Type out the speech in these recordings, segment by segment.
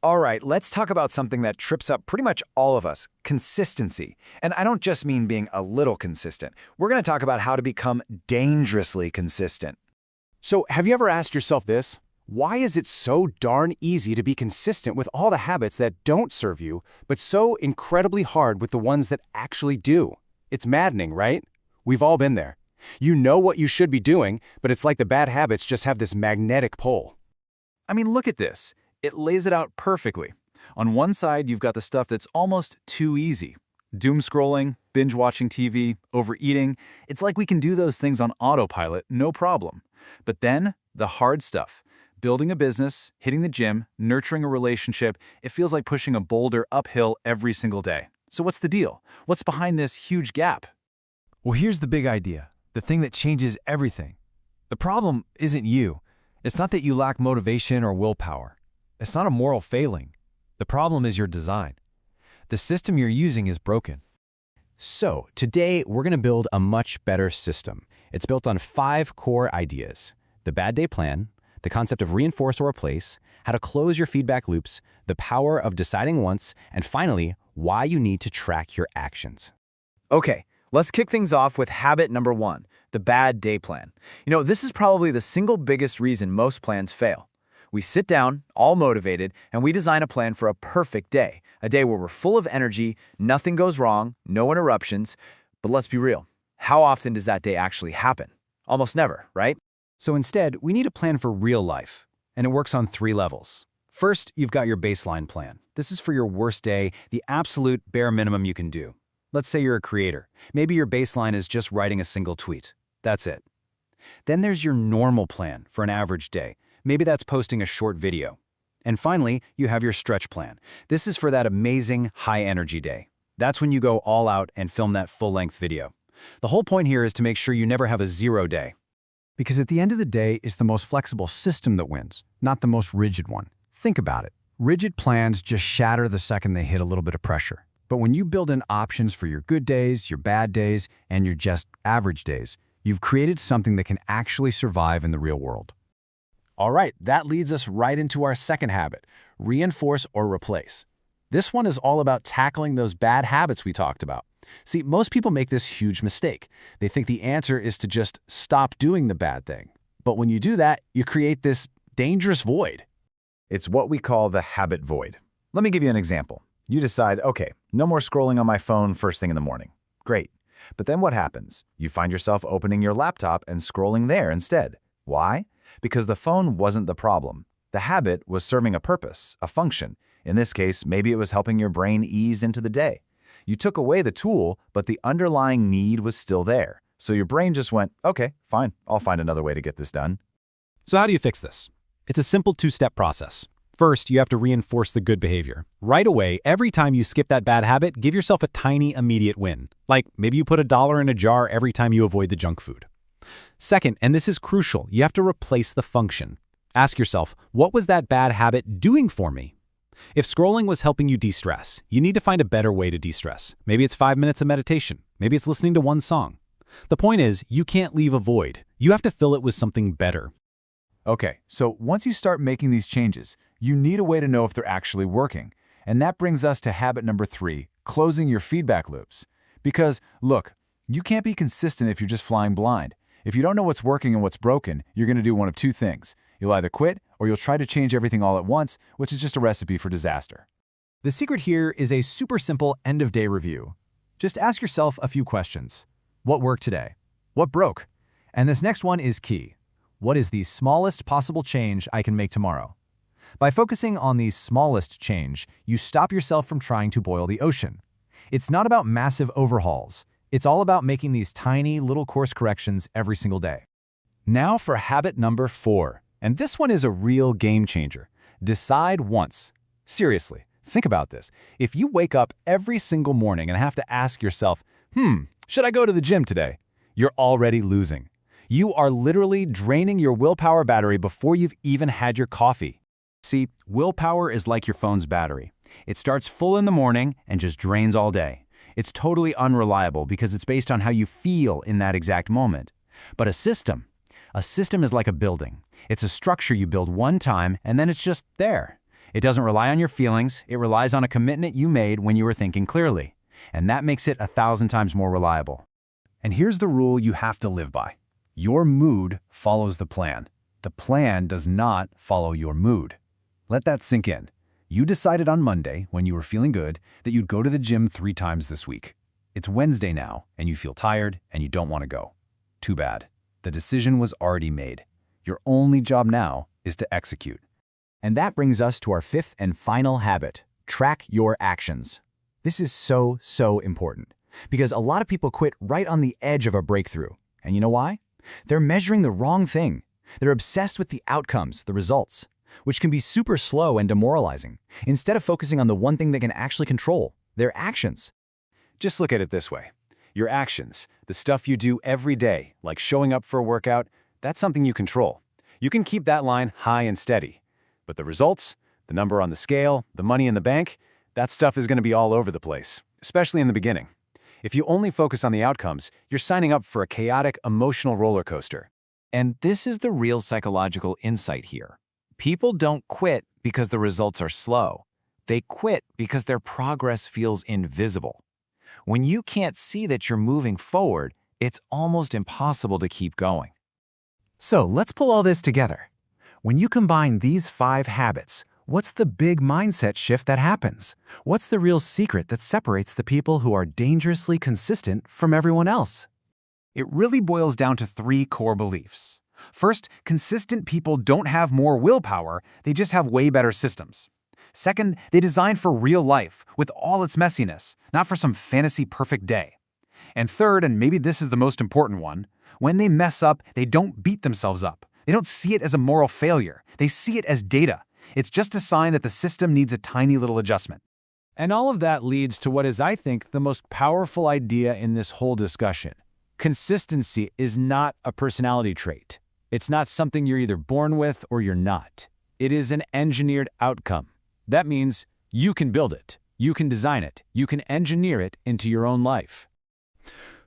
All right, let's talk about something that trips up pretty much all of us, consistency. And I don't just mean being a little consistent. We're going to talk about how to become dangerously consistent. So, have you ever asked yourself this? Why is it so darn easy to be consistent with all the habits that don't serve you, but so incredibly hard with the ones that actually do? It's maddening, right? We've all been there. You know what you should be doing, but it's like the bad habits just have this magnetic pull. I mean, look at this. It lays it out perfectly. On one side, you've got the stuff that's almost too easy. Doom scrolling, binge watching TV, overeating. It's like we can do those things on autopilot, no problem. But then, the hard stuff. Building a business, hitting the gym, nurturing a relationship, it feels like pushing a boulder uphill every single day. So what's the deal? What's behind this huge gap? Well, here's the big idea, the thing that changes everything. The problem isn't you. It's not that you lack motivation or willpower. It's not a moral failing. The problem is your design. The system you're using is broken. So, today we're going to build a much better system. It's built on 5 core ideas: the bad day plan, the concept of reinforce or replace, how to close your feedback loops, the power of deciding once, and finally, why you need to track your actions. Okay, let's kick things off with habit number 1, the bad day plan. This is probably the single biggest reason most plans fail. We sit down, all motivated, and we design a plan for a perfect day, a day where we're full of energy, nothing goes wrong, no interruptions. But let's be real, how often does that day actually happen? Almost never, right? So instead, we need a plan for real life, and it works on 3 levels. First, you've got your baseline plan. This is for your worst day, the absolute bare minimum you can do. Let's say you're a creator. Maybe your baseline is just writing a single tweet. That's it. Then there's your normal plan for an average day. Maybe that's posting a short video. And finally, you have your stretch plan. This is for that amazing high-energy day. That's when you go all out and film that full-length video. The whole point here is to make sure you never have a 0 day. Because at the end of the day, it's the most flexible system that wins, not the most rigid one. Think about it. Rigid plans just shatter the second they hit a little bit of pressure. But when you build in options for your good days, your bad days, and your just average days, you've created something that can actually survive in the real world. All right, that leads us right into our second habit, reinforce or replace. This one is all about tackling those bad habits we talked about. See, most people make this huge mistake. They think the answer is to just stop doing the bad thing. But when you do that, you create this dangerous void. It's what we call the habit void. Let me give you an example. You decide, okay, no more scrolling on my phone first thing in the morning. Great. But then what happens? You find yourself opening your laptop and scrolling there instead. Why? Because the phone wasn't the problem. The habit was serving a purpose, a function. In this case, maybe it was helping your brain ease into the day. You took away the tool, but the underlying need was still there. So your brain just went, okay, fine, I'll find another way to get this done. So how do you fix this? It's a simple 2-step process. First, you have to reinforce the good behavior. Right away, every time you skip that bad habit, give yourself a tiny immediate win. Like maybe you put $1 in a jar every time you avoid the junk food. Second, and this is crucial, you have to replace the function. Ask yourself, what was that bad habit doing for me? If scrolling was helping you de-stress, you need to find a better way to de-stress. Maybe it's 5 minutes of meditation. Maybe it's listening to one song. The point is, you can't leave a void. You have to fill it with something better. Okay, so once you start making these changes, you need a way to know if they're actually working. And that brings us to habit number 3, closing your feedback loops. Because, look, you can't be consistent if you're just flying blind. If you don't know what's working and what's broken, you're going to do one of 2 things. You'll either quit or you'll try to change everything all at once, which is just a recipe for disaster. The secret here is a super simple end-of-day review. Just ask yourself a few questions. What worked today? What broke? And this next one is key. What is the smallest possible change I can make tomorrow? By focusing on the smallest change, you stop yourself from trying to boil the ocean. It's not about massive overhauls. It's all about making these tiny little course corrections every single day. Now for habit number 4. And this one is a real game changer. Decide once. Seriously, think about this. If you wake up every single morning and have to ask yourself, should I go to the gym today? You're already losing. You are literally draining your willpower battery before you've even had your coffee. See, willpower is like your phone's battery. It starts full in the morning and just drains all day. It's totally unreliable because it's based on how you feel in that exact moment. But a system is like a building. It's a structure you build one time and then it's just there. It doesn't rely on your feelings, it relies on a commitment you made when you were thinking clearly. And that makes it 1,000 times more reliable. And here's the rule you have to live by. Your mood follows the plan. The plan does not follow your mood. Let that sink in. You decided on Monday, when you were feeling good, that you'd go to the gym 3 times this week. It's Wednesday now, and you feel tired, and you don't want to go. Too bad. The decision was already made. Your only job now is to execute. And that brings us to our 5th and final habit: track your actions. This is so important, because a lot of people quit right on the edge of a breakthrough. And you know why? They're measuring the wrong thing. They're obsessed with the outcomes, the results, which can be super slow and demoralizing, instead of focusing on the one thing they can actually control: their actions. Just look at it this way. Your actions, the stuff you do every day, like showing up for a workout, that's something you control. You can keep that line high and steady. But the results, the number on the scale, the money in the bank, that stuff is going to be all over the place, especially in the beginning. If you only focus on the outcomes, you're signing up for a chaotic, emotional roller coaster. And this is the real psychological insight here. People don't quit because the results are slow. They quit because their progress feels invisible. When you can't see that you're moving forward, it's almost impossible to keep going. So let's pull all this together. When you combine these 5 habits, what's the big mindset shift that happens? What's the real secret that separates the people who are dangerously consistent from everyone else? It really boils down to 3 core beliefs. First, consistent people don't have more willpower, they just have way better systems. Second, they design for real life, with all its messiness, not for some fantasy perfect day. And third, and maybe this is the most important one, when they mess up, they don't beat themselves up. They don't see it as a moral failure. They see it as data. It's just a sign that the system needs a tiny little adjustment. And all of that leads to what is, I think, the most powerful idea in this whole discussion. Consistency is not a personality trait. It's not something you're either born with or you're not. It is an engineered outcome. That means you can build it, you can design it, you can engineer it into your own life.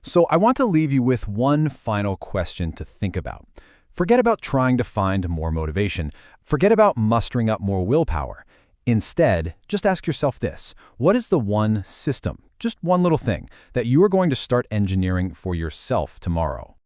So I want to leave you with one final question to think about. Forget about trying to find more motivation. Forget about mustering up more willpower. Instead, just ask yourself this: what is the one system, just one little thing, that you are going to start engineering for yourself tomorrow?